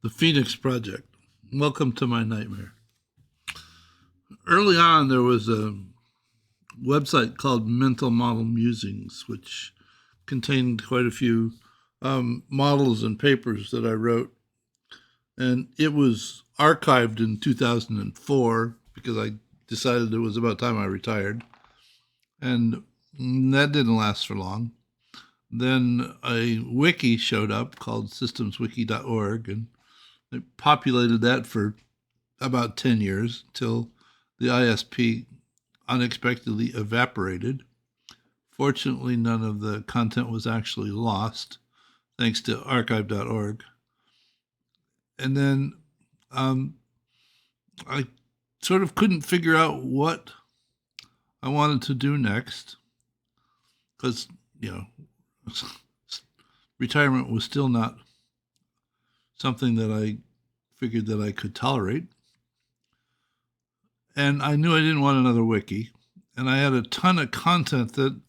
The Phoenix Project. Welcome to my nightmare. Early on, there was a website called Mental Model Musings, which contained quite a few models and papers that I wrote. And it was archived in 2004 because I decided it was about time I retired. And that didn't last for long. Then a wiki showed up called systemswiki.org, and they populated that for about 10 years till the ISP unexpectedly evaporated. Fortunately, none of the content was actually lost, thanks to archive.org. And then I sort of couldn't figure out what I wanted to do next because, retirement was still not something that I figured that I could tolerate. And I knew I didn't want another wiki. And I had a ton of content that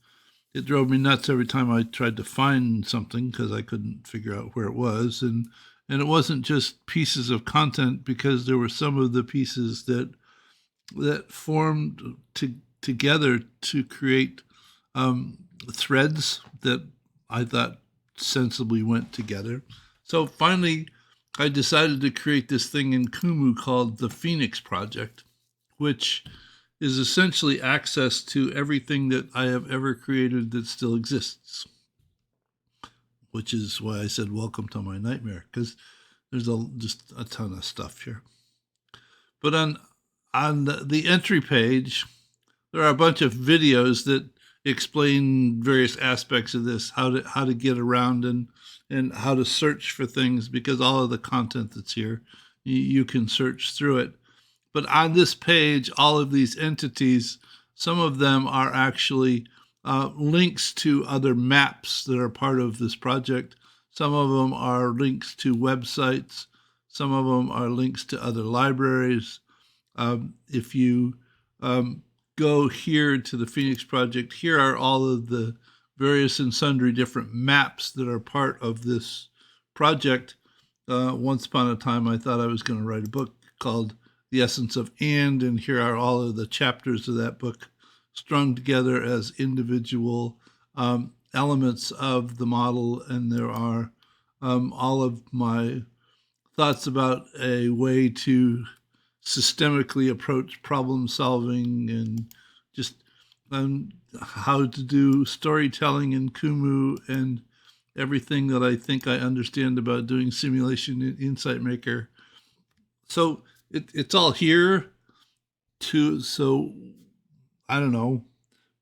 it drove me nuts every time I tried to find something because I couldn't figure out where it was. And it wasn't just pieces of content, because there were some of the pieces that formed together to create threads that I thought sensibly went together. So finally, I decided to create this thing in Kumu called the Phoenix Project, which is essentially access to everything that I have ever created that still exists, which is why I said welcome to my nightmare, because there's just a ton of stuff here. But on the entry page, there are a bunch of videos that explain various aspects of this, how to get around and how to search for things, because all of the content that's here, you can search through it. But on this page, all of these entities, some of them are actually links to other maps that are part of this project. Some of them are links to websites. Some of them are links to other libraries. If you go here to the Phoenix Project, here are all of the various and sundry different maps that are part of this project. Once upon a time, I thought I was going to write a book called The Essence of And here are all of the chapters of that book strung together as individual elements of the model. And there are all of my thoughts about a way to systemically approach problem solving, and just how to do storytelling in Kumu, and everything that I think I understand about doing simulation in Insight Maker. So it's all here too. So I don't know,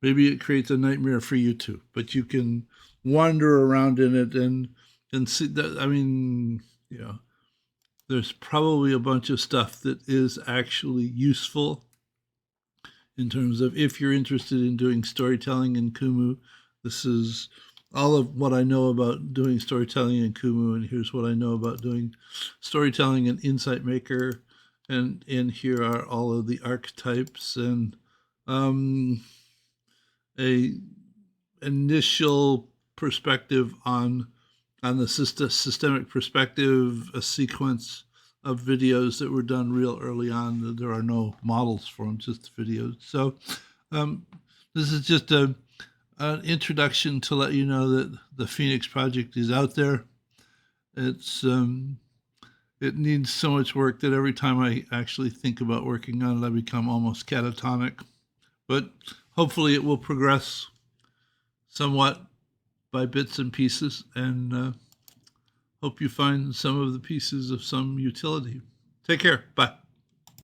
maybe it creates a nightmare for you too, but you can wander around in it and see that. I mean, there's probably a bunch of stuff that is actually useful in terms of if you're interested in doing storytelling in Kumu. This is all of what I know about doing storytelling in Kumu, and here's what I know about doing storytelling in Insight Maker. And here are all of the archetypes, and a initial perspective on the systemic perspective, a sequence of videos that were done real early on. There are no models for them, just videos. So this is just an introduction to let you know that the Phoenix Project is out there. It needs so much work that every time I actually think about working on it, I become almost catatonic. But hopefully it will progress somewhat by bits and pieces, and hope you find some of the pieces of some utility. Take care. Bye.